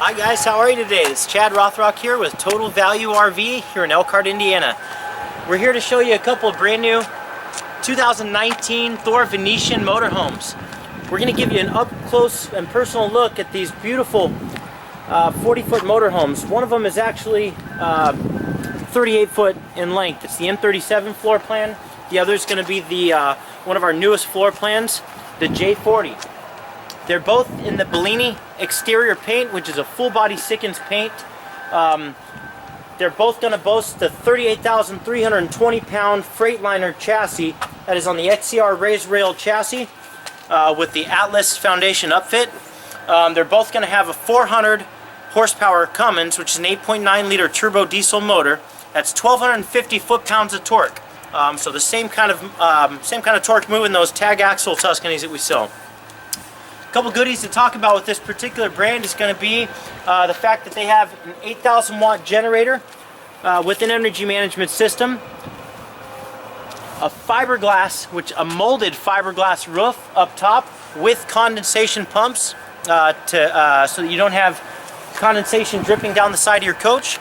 Hi guys, how are you today? It's Chad Rothrock here with Total Value RV here in Elkhart, Indiana. We're here to show you a couple of brand new 2019 Thor Venetian motorhomes. We're going to give you an up close and personal look at these beautiful 40-foot motorhomes. One of them is actually 38 foot in length. It's the M37 floor plan. The other is going to be the one of our newest floor plans, the J40. They're both in the Bellini exterior paint, which is a full body Sikkens paint. They're both going to boast the 38,320 pound Freightliner chassis that is on the XCR raised rail chassis with the Atlas Foundation upfit. They're both going to have a 400 horsepower Cummins, which is an 8.9 liter turbo diesel motor. That's 1,250 foot-pounds of torque. So the same kind of torque moving those tag axle Tuscanys that we sell. A couple goodies to talk about with this particular brand is going to be the fact that they have an 8,000 watt generator with an energy management system, a fiberglass, a molded fiberglass roof up top with condensation pumps so that you don't have condensation dripping down the side of your coach.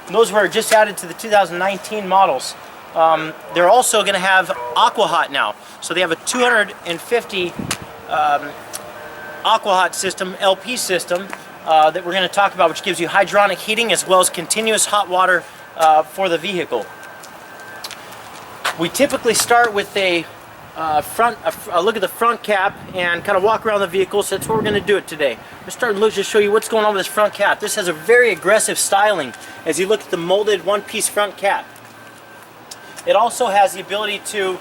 Those were just added to the 2019 models. They're also going to have Aqua Hot now, so they have a 250 Aqua Hot system, LP system, that we're going to talk about, which gives you hydronic heating as well as continuous hot water for the vehicle. We typically start with a look at the front cap and kind of walk around the vehicle, so that's what we're going to do it today. Let's start and just show you what's going on with this front cap. This has a very aggressive styling as you look at the molded one-piece front cap. It also has the ability to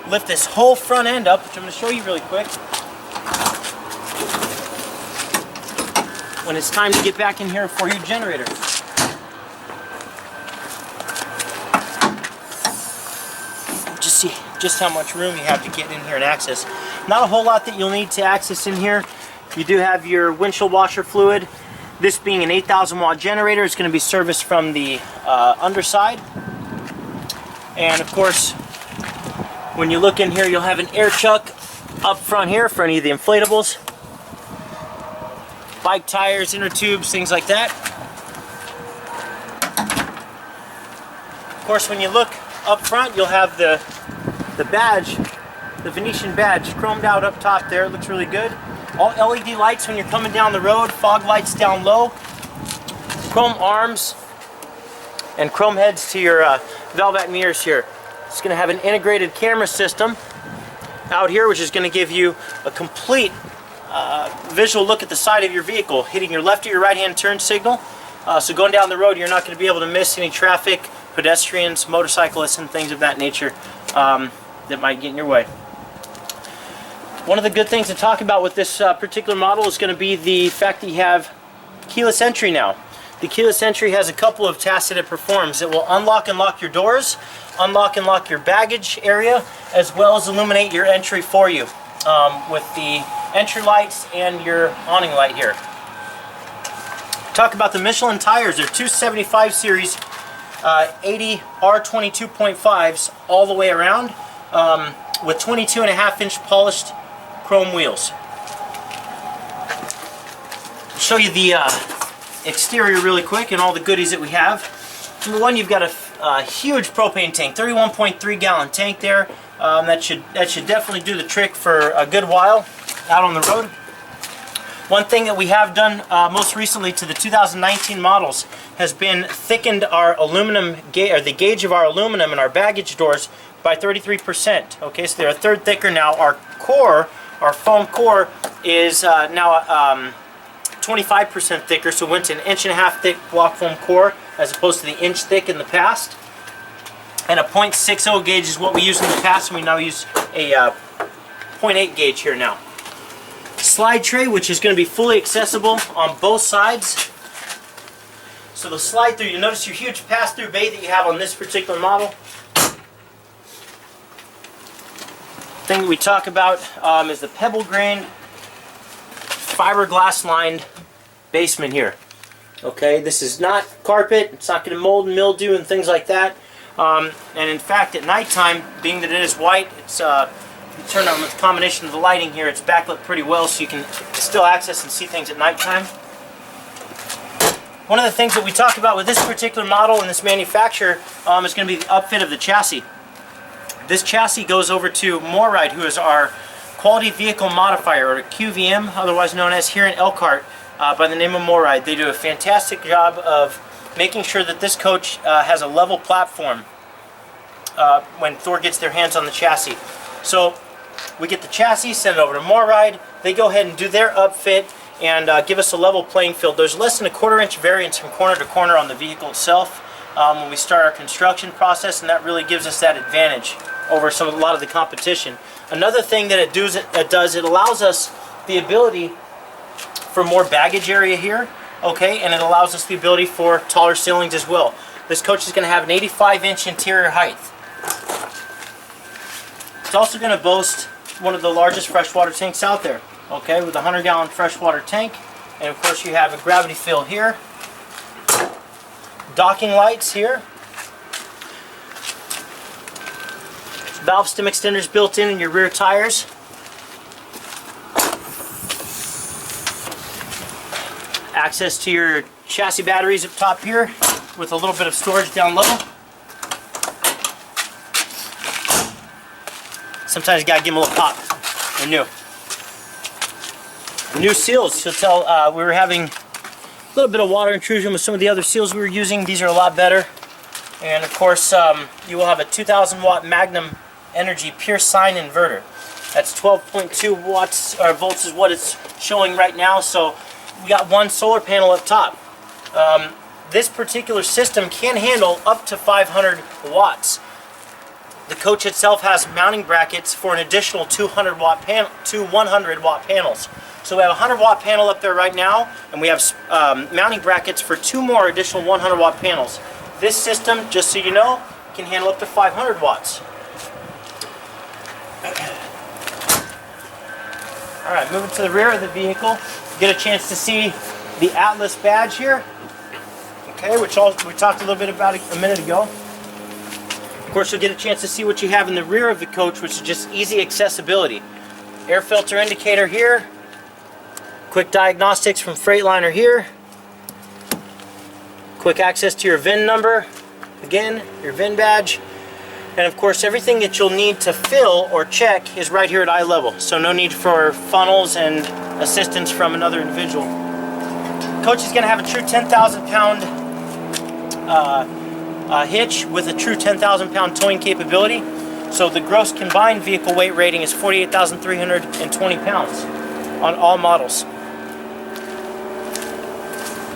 lift this whole front end up, which I'm going to show you really quick. When it's time to get back in here for your generator. Just see just how much room you have to get in here and access. Not a whole lot that you'll need to access in here. You do have your windshield washer fluid. This being an 8,000 watt generator, it's going to be serviced from the underside. And of course, when you look in here, you'll have an air chuck up front here for any of the inflatables. Bike tires, inner tubes, things like that. Of course, when you look up front, you'll have the badge, the Venetian badge, chromed out up top there. It looks really good. All LED lights when you're coming down the road, fog lights down low, chrome arms, and chrome heads to your Velvet mirrors here. It's going to have an integrated camera system out here, which is going to give you a complete visual look at the side of your vehicle, hitting your left or your right hand turn signal. So going down the road, you're not going to be able to miss any traffic, pedestrians, motorcyclists, and things of that nature that might get in your way. One of the good things to talk about with this particular model is going to be the fact that you have keyless entry now. The keyless entry has a couple of tasks that it performs. It will unlock and lock your doors, unlock and lock your baggage area, as well as illuminate your entry for you with the entry lights and your awning light here. Talk about the Michelin tires. They're 275 series 80 R22.5s all the way around with 22.5 inch polished chrome wheels. I'll show you the exterior really quick and all the goodies that we have. Number one, you've got a huge propane tank, 31.3 gallon tank there. That should definitely do the trick for a good while out on the road. One thing that we have done most recently to the 2019 models has been thickened our aluminum the gauge of our aluminum in our baggage doors by 33%. Okay, so they're a third thicker now. Our core, our foam core, is now 25% thicker, so it went to an 1.5 inch thick block foam core as opposed to the inch thick in the past. And a 0.60 gauge is what we used in the past, and we now use a 0.8 gauge here now. Slide tray, which is going to be fully accessible on both sides. So the slide through, you notice your huge pass-through bay that you have on this particular model. Thing that we talk about is the pebble grain fiberglass lined basement here. Okay, this is not carpet, it's not going to mold and mildew and things like that. And in fact, at nighttime, being that it is white, it's you turn on the combination of the lighting here, it's backlit pretty well, so you can still access and see things at nighttime. One of the things that we talk about with this particular model and this manufacturer is going to be the upfit of the chassis. This chassis goes over to MoreRide, who is our Quality Vehicle Modifier, or QVM, otherwise known as here in Elkhart, by the name of MoreRide. They do a fantastic job of making sure that this coach has a level platform when Thor gets their hands on the chassis. So we get the chassis, send it over to MoreRide. They go ahead and do their upfit and give us a level playing field. There's less than a 1/4 inch variance from corner to corner on the vehicle itself when we start our construction process, and that really gives us that advantage over a lot of the competition. Another thing that it does, it allows us the ability for more baggage area here, okay, and it allows us the ability for taller ceilings as well. This coach is going to have an 85-inch interior height. It's also going to boast one of the largest freshwater tanks out there, okay, with a 100-gallon freshwater tank, and of course you have a gravity fill here, docking lights here, valve stem extenders built in your rear tires, access to your chassis batteries up top here with a little bit of storage down level. Sometimes you gotta give them a little pop. They're new. New seals. You'll tell we were having a little bit of water intrusion with some of the other seals we were using. These are a lot better. And of course, you will have a 2,000 watt Magnum Energy pure sine inverter. That's 12.2 watts or volts is what it's showing right now. So we got one solar panel up top. This particular system can handle up to 500 watts. The coach itself has mounting brackets for an additional 200 watt panel, 100 watt panels. So we have a 100 watt panel up there right now, and we have mounting brackets for 2 more additional 100 watt panels. This system, just so you know, can handle up to 500 watts. Alright, moving to the rear of the vehicle, get a chance to see the Atlas badge here, okay, which we talked a little bit about a minute ago. Of course, you'll get a chance to see what you have in the rear of the coach, which is just easy accessibility. Air filter indicator here, quick diagnostics from Freightliner here, quick access to your VIN number, again, your VIN badge. And of course, everything that you'll need to fill or check is right here at eye level. So no need for funnels and assistance from another individual. Coach is going to have a true 10,000 pound hitch with a true 10,000 pound towing capability. So the gross combined vehicle weight rating is 48,320 pounds on all models.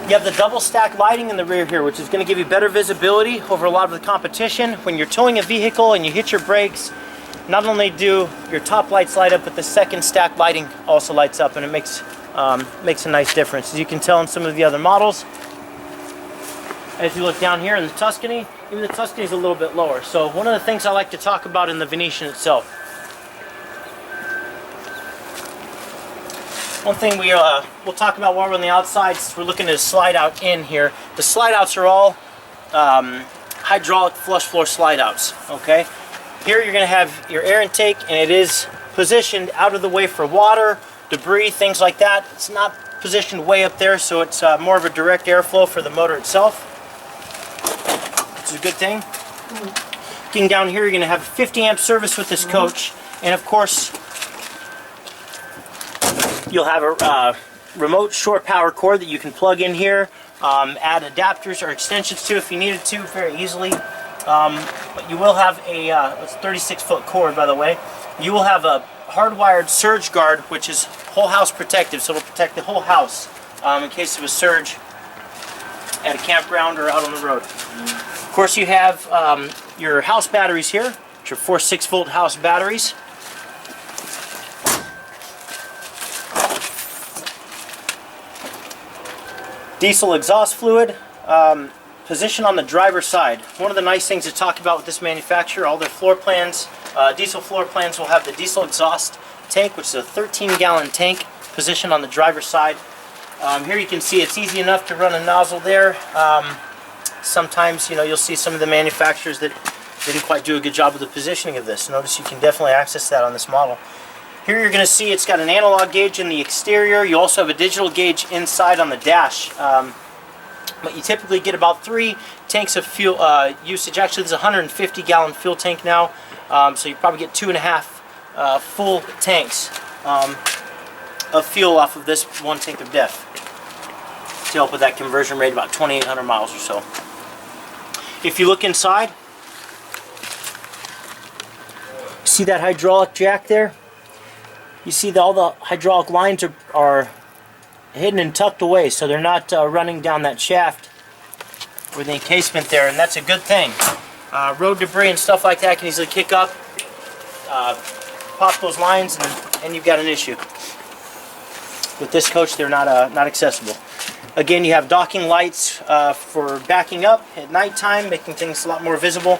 You have the double stack lighting in the rear here, which is going to give you better visibility over a lot of the competition. When you're towing a vehicle and you hit your brakes, not only do your top lights light up, but the second stack lighting also lights up, and it makes a nice difference. As you can tell in some of the other models, as you look down here in the Tuscany, even the Tuscany is a little bit lower. So one of the things I like to talk about in the Venetian itself, one thing we'll talk about while we're on the outside, since we're looking at a slide out in here. The slide outs are all hydraulic flush floor slide outs, okay? Here you're going to have your air intake, and it is positioned out of the way for water, debris, things like that. It's not positioned way up there, so it's more of a direct airflow for the motor itself, which is a good thing. Getting down here, you're going to have a 50 amp service with this coach, and of course you'll have a remote shore power cord that you can plug in here, add adapters or extensions to if you needed to very easily. But you will have a it's a 36-foot cord, by the way. You will have a hardwired surge guard, which is whole house protective, so it'll protect the whole house in case of a surge at a campground or out on the road. Of course, you have your house batteries here, which are 4 6-volt house batteries. Diesel exhaust fluid, position on the driver's side. One of the nice things to talk about with this manufacturer, all their floor plans, diesel floor plans will have the diesel exhaust tank, which is a 13-gallon tank, positioned on the driver's side. Here you can see it's easy enough to run a nozzle there. Sometimes, you'll see some of the manufacturers that didn't quite do a good job with the positioning of this. Notice you can definitely access that on this model. Here you're going to see it's got an analog gauge in the exterior. You also have a digital gauge inside on the dash. but you typically get about 3 tanks of fuel usage. Actually, there's a 150-gallon fuel tank now, so you probably get 2.5 full tanks of fuel off of this 1 tank of DEF to help with that conversion rate, about 2,800 miles or so. If you look inside, see that hydraulic jack there? You see all the hydraulic lines are hidden and tucked away, so they're not running down that shaft or the encasement there, and that's a good thing. Road debris and stuff like that can easily kick up, pop those lines, and you've got an issue. With this coach, they're not accessible. Again, you have docking lights for backing up at nighttime, making things a lot more visible.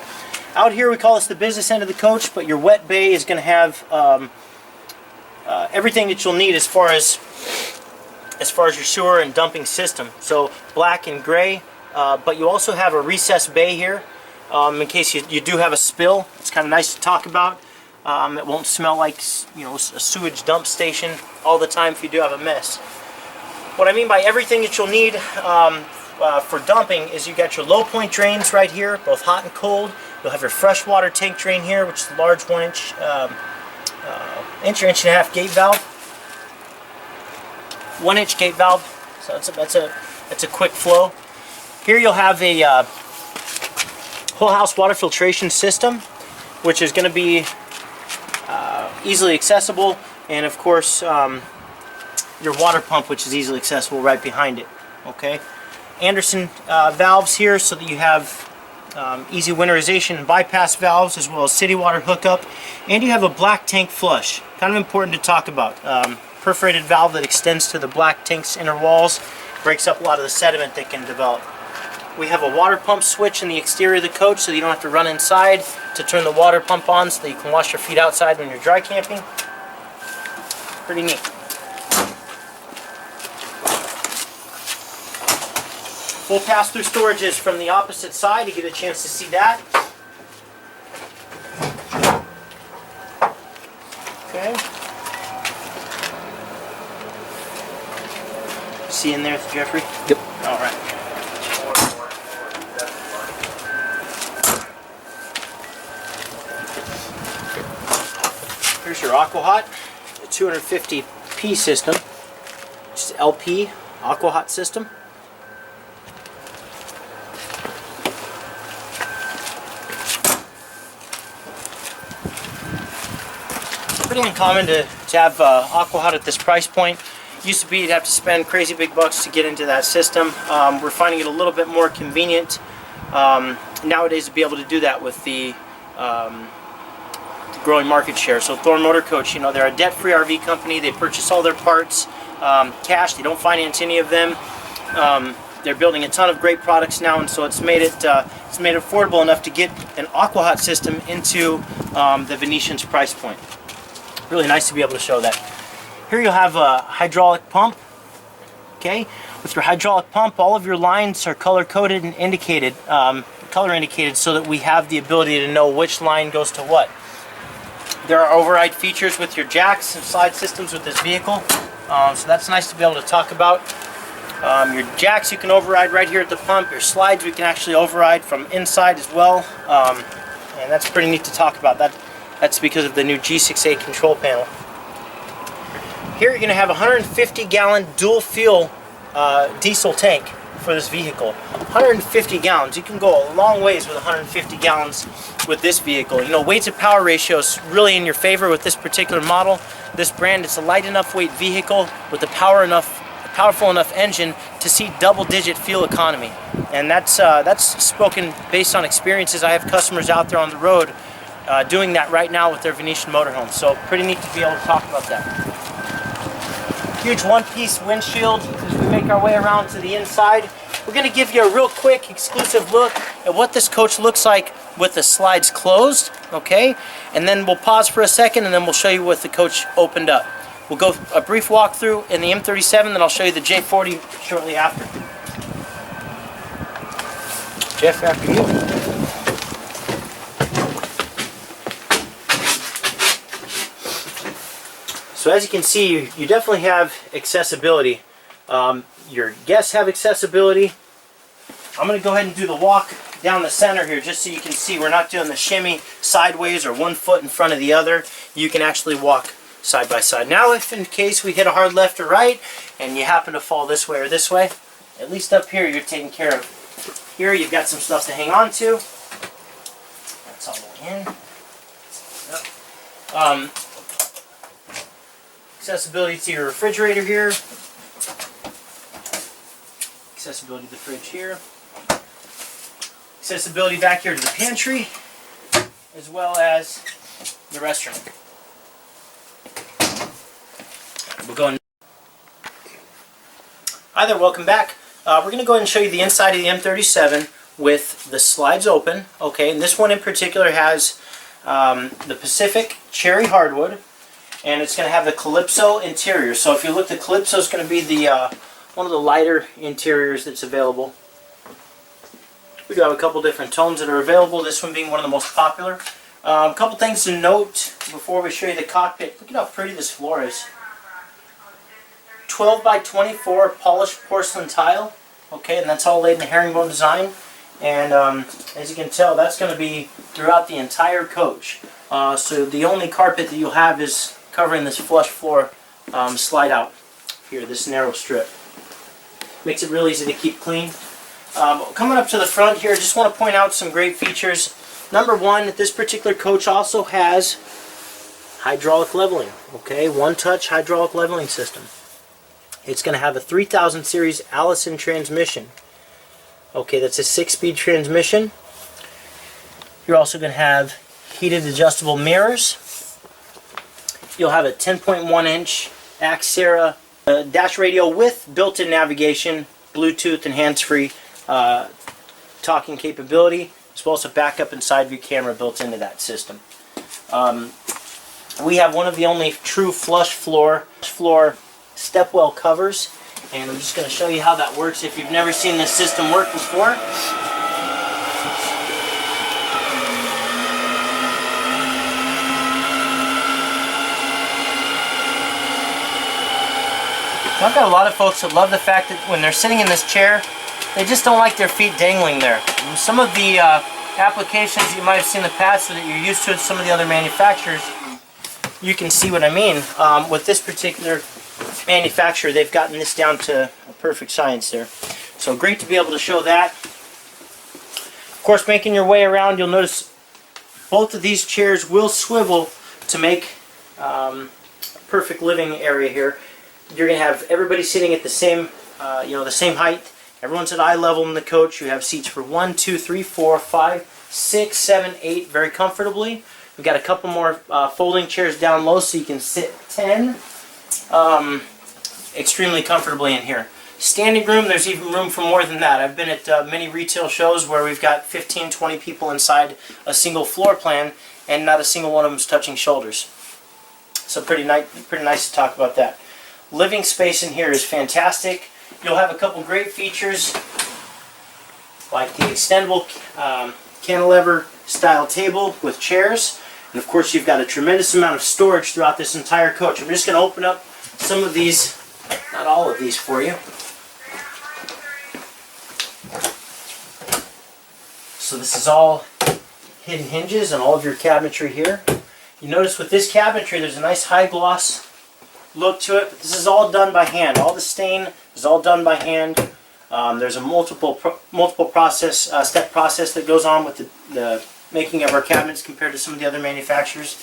Out here, we call this the business end of the coach, but your wet bay is going to have everything that you'll need as far as your sewer and dumping system. So black and gray, but you also have a recessed bay here in case you do have a spill. It's kind of nice to talk about. It won't smell like, you know, a sewage dump station all the time if you do have a mess. What I mean by everything that you'll need for dumping is you got your low point drains right here, both hot and cold. You'll have your freshwater tank drain here, which is a large 1-inch, inch or 1.5-inch gate valve. 1-inch gate valve, so that's a quick flow. Here you'll have a whole house water filtration system, which is going to be easily accessible, and of course your water pump, which is easily accessible right behind it. Okay, Anderson valves here, so that you have easy winterization and bypass valves, as well as city water hookup, and you have a black tank flush. Kind of important to talk about. Perforated valve that extends to the black tank's inner walls, breaks up a lot of the sediment that can develop. We have a water pump switch in the exterior of the coach, so you don't have to run inside to turn the water pump on, so that you can wash your feet outside when you're dry camping. Pretty neat. Full pass-through storage is from the opposite side. You get a chance to see that. Okay. See in there, Jeffrey? Yep. All right. Here's your AquaHot, a 250p system. Just LP AquaHot system. Pretty uncommon to have AquaHot at this price point. Used to be you'd have to spend crazy big bucks to get into that system. We're finding it a little bit more convenient nowadays to be able to do that with the growing market share. So Thor Motor Coach, you know, they're a debt-free RV company. They purchase all their parts cash. They don't finance any of them. They're building a ton of great products now, and so it's made affordable enough to get an AquaHot system into the Venetian's price point. Really nice to be able to show that. Here you'll have a hydraulic pump. Okay, with your hydraulic pump, all of your lines are color-coded and indicated, color indicated, so that we have the ability to know which line goes to what. There are override features with your jacks and slide systems with this vehicle, so that's nice to be able to talk about. Your jacks you can override right here at the pump. Your slides we can actually override from inside as well, and that's pretty neat to talk about. That's because of the new G6A control panel. Here you're going to have a 150-gallon dual fuel diesel tank for this vehicle. 150 gallons. You can go a long ways with 150 gallons with this vehicle. You know, weight to power ratio is really in your favor with this particular model. This brand, it's a light enough weight vehicle with a powerful enough engine to see double-digit fuel economy. And that's spoken based on experiences. I have customers out there on the road doing that right now with their Venetian motorhomes. So pretty neat to be able to talk about that. Huge one-piece windshield as we make our way around to the inside. We're going to give you a real quick exclusive look at what this coach looks like with the slides closed, okay? And then we'll pause for a second, and then we'll show you what the coach opened up. We'll go a brief walkthrough in the M37, then I'll show you the J40 shortly after. Jeff, after you. So as you can see, you definitely have accessibility. Your guests have accessibility. I'm going to go ahead and do the walk down the center here just so you can see we're not doing the shimmy sideways or one foot in front of the other. You can actually walk side by side. Now if in case we hit a hard left or right and you happen to fall this way or this way, at least up here you're taken care of. Here you've got some stuff to hang on to. That's all the way in. Accessibility to your refrigerator here. Accessibility to the fridge here. Accessibility back here to the pantry, as well as the restroom. We'll go in. Hi there, welcome back. We're going to go ahead and show you the inside of the M37 with the slides open. Okay, and this one in particular has the Pacific cherry hardwood, and it's going to have the Calypso interior. So if you look, the Calypso is going to be the one of the lighter interiors that's available. We do have a couple different tones that are available, this one being one of the most popular. A couple things to note before we show you the cockpit. Look at how pretty this floor is. 12 by 24 polished porcelain tile. Okay, and that's all laid in a herringbone design. And as you can tell, that's going to be throughout the entire coach. So the only carpet that you'll have is covering this flush floor slide out here, this narrow strip. Makes it real easy to keep clean. Coming up to the front here, just want to point out some great features. Number one, this particular coach also has hydraulic leveling. Okay, one-touch hydraulic leveling system. It's going to have a 3000 series Allison transmission. Okay, that's a 6-speed transmission. You're also going to have heated adjustable mirrors. You'll have a 10.1-inch Axera dash radio with built-in navigation, Bluetooth and hands-free talking capability, as well as a backup and side view camera built into that system. We have one of the only true flush floor stepwell covers, and I'm just going to show you how that works if you've never seen this system work before. I've got a lot of folks that love the fact that when they're sitting in this chair, they just don't like their feet dangling there. And some of the applications you might have seen in the past that you're used to in some of the other manufacturers, you can see what I mean. With this particular manufacturer, they've gotten this down to a perfect science there. So great to be able to show that. Of course, making your way around, you'll notice both of these chairs will swivel to make a perfect living area here. You're going to have everybody sitting at the same, the same height. Everyone's at eye level in the coach. You have seats for 1, 2, 3, 4, 5, 6, 7, 8 very comfortably. We've got a couple more folding chairs down low so you can sit 10 extremely comfortably in here. Standing room, there's even room for more than that. I've been at many retail shows where we've got 15, 20 people inside a single floor plan and not a single one of them is touching shoulders. So pretty nice to talk about that. Living space in here is fantastic. You'll have a couple great features like the extendable cantilever style table with chairs, and of course you've got a tremendous amount of storage throughout this entire coach. I'm just going to open up some of these, not all of these, for you. So this is all hidden hinges and all of your cabinetry here. You notice with this cabinetry there's a nice high gloss look to it, but this is all done by hand. All the stain is all done by hand. There's a multiple process step process that goes on with the making of our cabinets compared to some of the other manufacturers.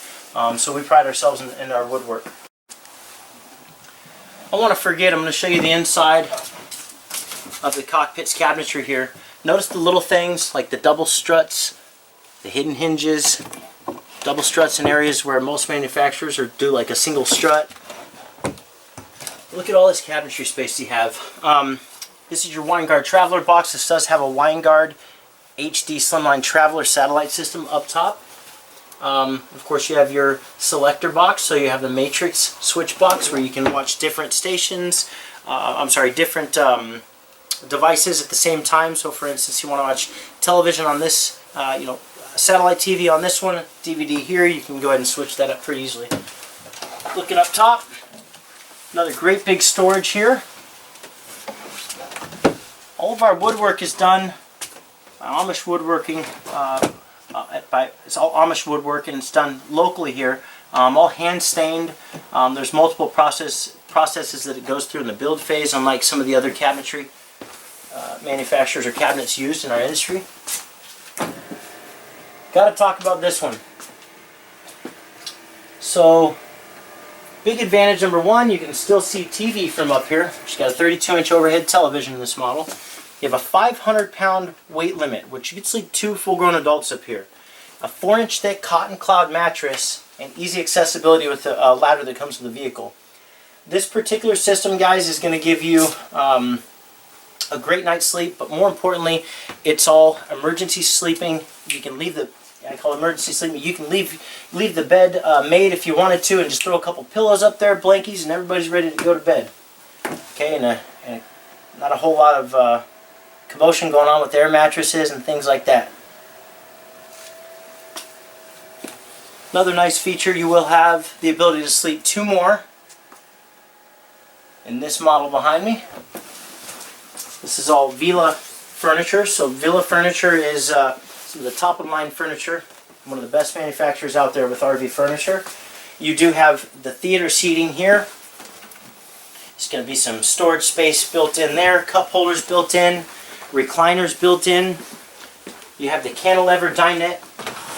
So we pride ourselves in our woodwork. I want to forget, I'm going to show you the inside of the cockpit's cabinetry here. Notice the little things like the double struts, the hidden hinges, double struts in areas where most manufacturers do like a single strut. Look at all this cabinetry space you have. This is your Winegard Traveler box. This does have a Winegard HD Slimline Traveler satellite system up top. Of course, you have your selector box, so you have the matrix switch box where you can watch different stations. Different devices at the same time. So, for instance, you want to watch television on this, satellite TV on this one, DVD here. You can go ahead and switch that up pretty easily. Looking up top. Another great big storage here. All of our woodwork is done Amish woodworking. It's all Amish woodworking. It's done locally here. All hand stained. There's multiple processes that it goes through in the build phase, unlike some of the other cabinetry manufacturers or cabinets used in our industry. Got to talk about this one. So, big advantage number one, you can still see TV from up here. She's got a 32-inch overhead television in this model. You have a 500-pound weight limit, which you can sleep 2 full-grown adults up here. A 4-inch thick cotton cloud mattress, and easy accessibility with the ladder that comes with the vehicle. This particular system, guys, is going to give you a great night's sleep, but more importantly, it's all emergency sleeping. You can leave the, I call it emergency sleeping, you can leave the bed made if you wanted to, and just throw a couple pillows up there, blankies, and everybody's ready to go to bed. Okay, and not a whole lot of commotion going on with air mattresses and things like that. Another nice feature, you will have the ability to sleep 2 more in this model behind me. This is all Villa furniture. So Villa furniture is some of the top of line furniture, one of the best manufacturers out there with RV furniture. You do have the theater seating here. There's going to be some storage space built in there, cup holders built in, recliners built in. You have the cantilever dinette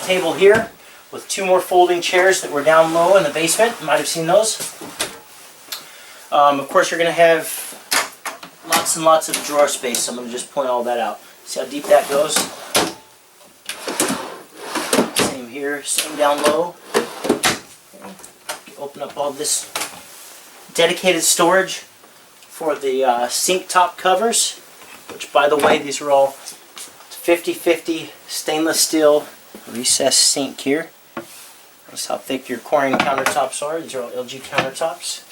table here with 2 more folding chairs that were down low in the basement. You might have seen those. Of course, you're going to have lots and lots of drawer space, so I'm going to just point all that out. See how deep that goes? Same here, same down low. Open up all this dedicated storage for the sink top covers, which, by the way, these are all 50/50 stainless steel recessed sink here. Notice how thick your Corian countertops are. These are all LG countertops.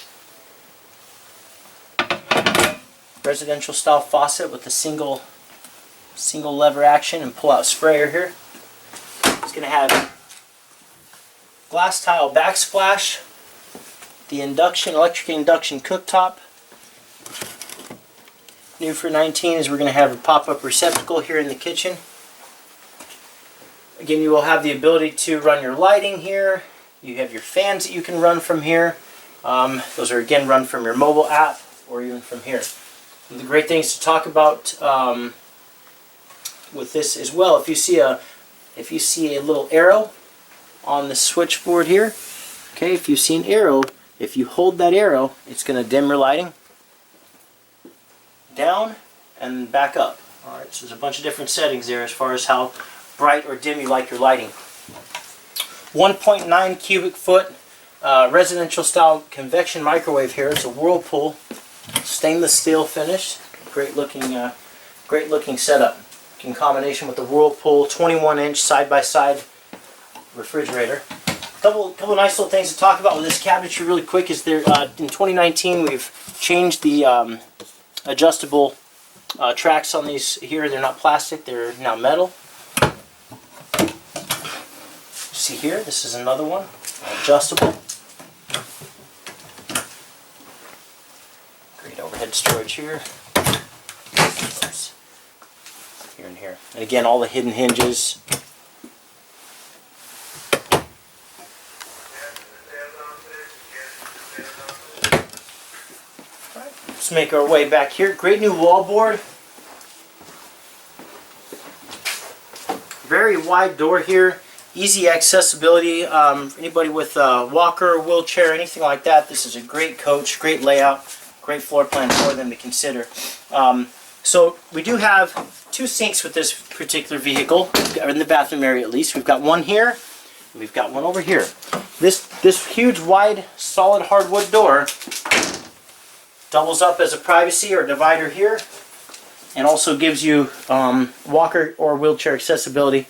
Residential style faucet with a single lever action and pull out sprayer here. It's going to have glass tile backsplash, the electric induction cooktop. New for 19 is we're going to have a pop-up receptacle here in the kitchen. Again, you will have the ability to run your lighting here. You have your fans that you can run from here. Those are again run from your mobile app or even from here. And the great things to talk about with this as well, if you see a little arrow on the switchboard here, okay, if you see an arrow, if you hold that arrow, it's going to dim your lighting down and back up. Alright, so there's a bunch of different settings there as far as how bright or dim you like your lighting. 1.9 cubic foot residential style convection microwave here. It's a Whirlpool stainless steel finish. Great looking setup in combination with the Whirlpool 21-inch side-by-side refrigerator. Couple nice little things to talk about with this cabinetry really quick is there in 2019 we've changed the adjustable tracks on these here. They're not plastic, they're now metal. See here, this is another one, adjustable. Great overhead storage here. Here and here. And again, all the hidden hinges. Right, let's make our way back here. Great new wallboard. Very wide door here. Easy accessibility. Anybody with a walker, wheelchair, anything like that, this is a great coach, great layout, great floor plan for them to consider. So we do have 2 sinks with this particular vehicle, in the bathroom area at least. We've got one here, and we've got one over here. This huge, wide, solid hardwood door doubles up as a privacy or divider here, and also gives you walker or wheelchair accessibility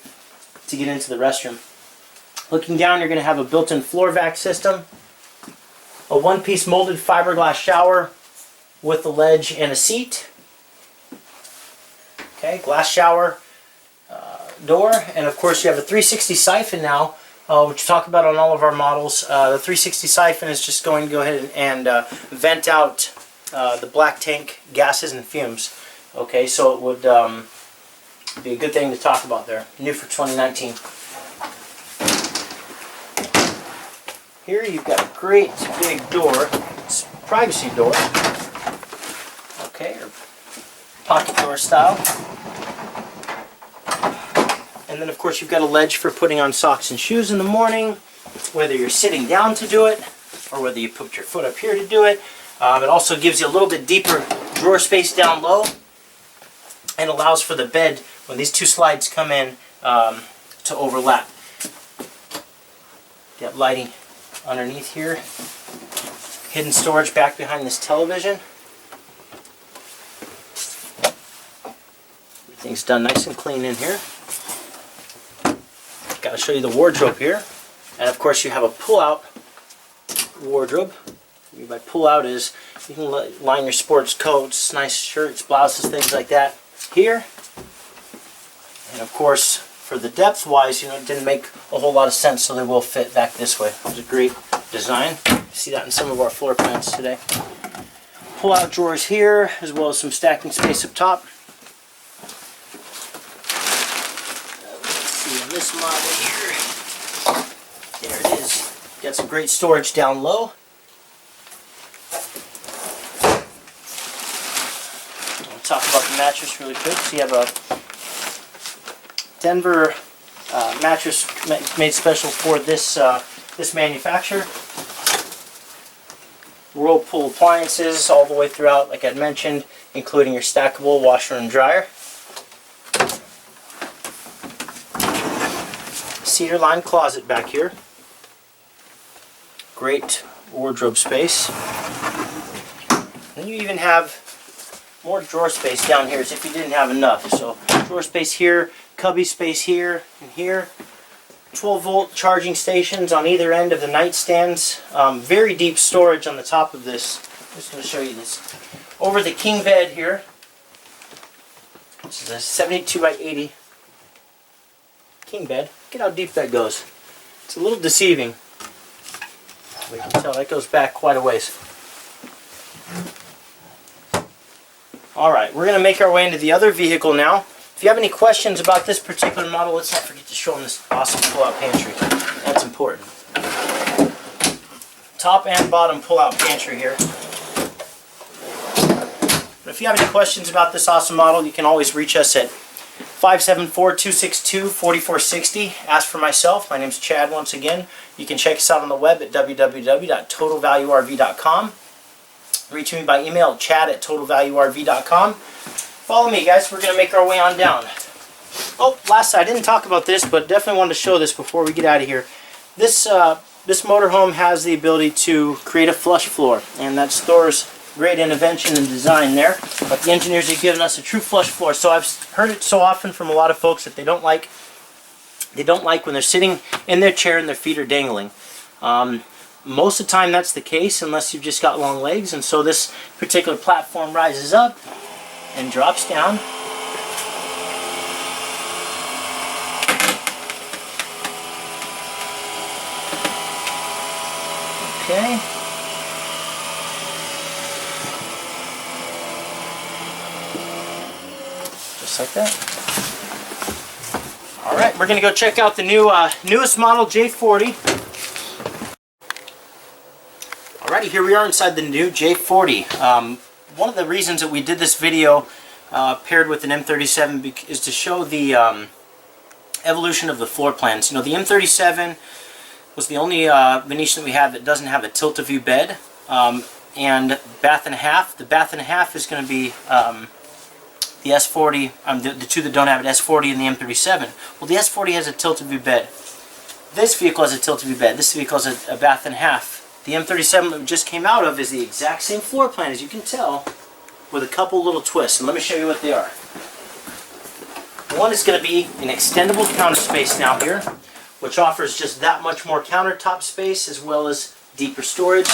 to get into the restroom. Looking down, you're going to have a built-in floor vac system, a one-piece molded fiberglass shower with a ledge and a seat. Okay, glass shower door, and of course you have a 360 siphon now, which we talk about on all of our models. The 360 siphon is just going to go ahead and vent out the black tank gases and fumes. Okay, so it would Be a good thing to talk about there. New for 2019. Here you've got a great big door. It's a privacy door. Okay, or pocket door style. And then of course you've got a ledge for putting on socks and shoes in the morning, whether you're sitting down to do it or whether you put your foot up here to do it. It also gives you a little bit deeper drawer space down low and allows for the bed, when these two slides come in, to overlap. Got lighting underneath here. Hidden storage back behind this television. Everything's done nice and clean in here. Got to show you the wardrobe here. And of course you have a pull-out wardrobe. What I mean by pull-out is you can line your sports coats, nice shirts, blouses, things like that here. And of course, for the depth-wise, you know, it didn't make a whole lot of sense, so they will fit back this way. It's a great design. You see that in some of our floor plans today. Pull-out drawers here, as well as some stacking space up top. Let's see on this model here. There it is. Got some great storage down low. I'll talk about the mattress really quick. So you have a Denver mattress made special for this this manufacturer. Whirlpool appliances all the way throughout, like I mentioned, including your stackable washer and dryer. Cedar lined closet back here. Great wardrobe space. And you even have more drawer space down here as if you didn't have enough. So drawer space here, cubby space here and here. 12-volt charging stations on either end of the nightstands. Very deep storage on the top of this. I'm just going to show you this. Over the king bed here. This is a 72 by 80 king bed. Look at how deep that goes. It's a little deceiving. We can tell that goes back quite a ways. Alright, we're going to make our way into the other vehicle now. If you have any questions about this particular model, let's not forget to show them this awesome pull-out pantry. That's important. Top and bottom pull-out pantry here. But if you have any questions about this awesome model, you can always reach us at 574-262-4460. Ask for myself. My name's Chad once again. You can check us out on the web at www.totalvaluerv.com. Reach me by email at chad@totalvaluerv.com. Follow me, guys. We're going to make our way on down. Oh, last I didn't talk about this, but definitely wanted to show this before we get out of here. This motorhome has the ability to create a flush floor, and that's Thor's great invention and design there. But the engineers have given us a true flush floor. So I've heard it so often from a lot of folks that they don't like when they're sitting in their chair and their feet are dangling. Most of the time that's the case, unless you've just got long legs. And so this particular platform rises up and drops down. Okay. Just like that. Alright, we're going to go check out the new newest model J40. Alrighty, here we are inside the new J40. One of the reasons that we did this video paired with an M37 is to show the evolution of the floor plans. You know, the M37 was the only Venetian that we have that doesn't have a tilt-a-view bed and bath and a half. The bath and a half is going to be the S40, the two that don't have it, S40 and the M37. Well, the S40 has a tilt-a-view bed. This vehicle has a tilt-a-view bed. This vehicle has a bath and a half. The M37 that we just came out of is the exact same floor plan, as you can tell, with a couple little twists. And let me show you what they are. One is going to be an extendable counter space now here, which offers just that much more countertop space as well as deeper storage,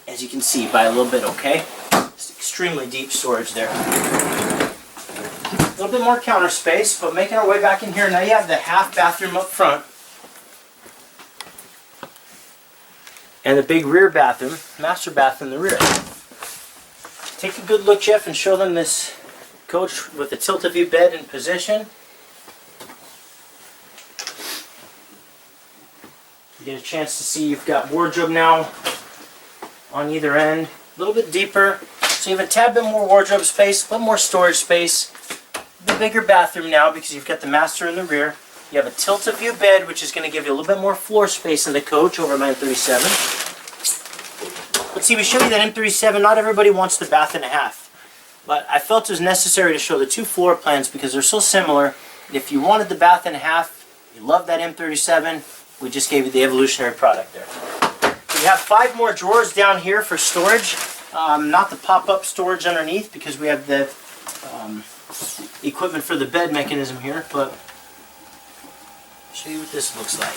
as you can see by a little bit, okay? It's extremely deep storage there. A little bit more counter space, but making our way back in here, now you have the half bathroom up front. And the big rear bathroom, master bath in the rear. Take a good look, Jeff, and show them this Coach with the tilt-a-view bed in position. You get a chance to see you've got wardrobe now on either end. A little bit deeper. So you have a tad bit more wardrobe space, a little more storage space. The bigger bathroom now because you've got the master in the rear. You have a tilt-a-view bed, which is going to give you a little bit more floor space in the coach over my M37. But see, we showed you that M37. Not everybody wants the bath and a half. But I felt it was necessary to show the two floor plans because they're so similar. If you wanted the bath and a half, you love that M37, we just gave you the evolutionary product there. We have 5 more drawers down here for storage. Not the pop-up storage underneath because we have the equipment for the bed mechanism here, but I'll show you what this looks like.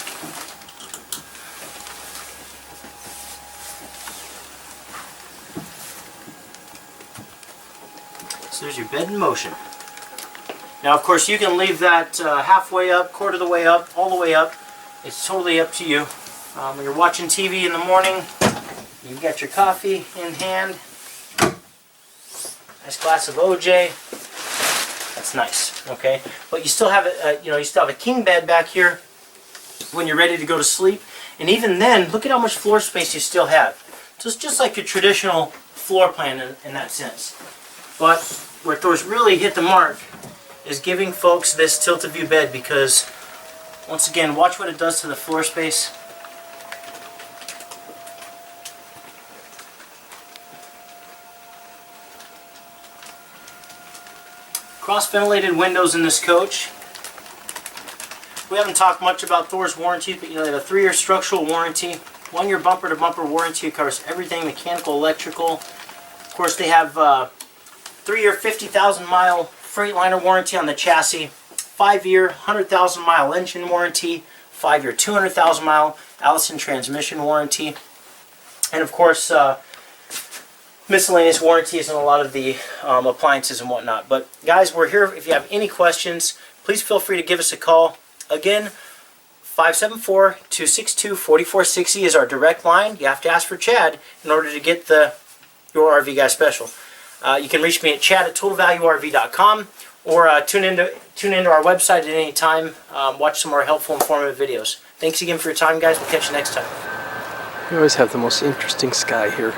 So there's your bed in motion. Now of course you can leave that halfway up, quarter of the way up, all the way up. It's totally up to you. When you're watching TV in the morning, you've got your coffee in hand. Nice glass of OJ. That's nice, okay? But you still have a king bed back here when you're ready to go to sleep. And even then, look at how much floor space you still have. So it's just like your traditional floor plan in that sense. But where Thor's really hit the mark is giving folks this tilt-a-view bed because, once again, watch what it does to the floor space. Cross-ventilated windows in this coach. We haven't talked much about Thor's warranty, but you know they have a 3-year structural warranty, 1-year bumper-to-bumper warranty. It covers everything mechanical, electrical. Of course, they have 3-year 50,000-mile Freightliner warranty on the chassis, 5-year 100,000-mile engine warranty, 5-year 200,000-mile Allison transmission warranty, and of course miscellaneous warranties on a lot of the appliances and whatnot. But guys, we're here. If you have any questions, please feel free to give us a call. Again, 574-262-4460 is our direct line. You have to ask for Chad in order to get your RV Guy special. You can reach me at chad@totalvaluerv.com or tune into our website at any time. Watch some more helpful, informative videos. Thanks again for your time, guys. We'll catch you next time. We always have the most interesting sky here.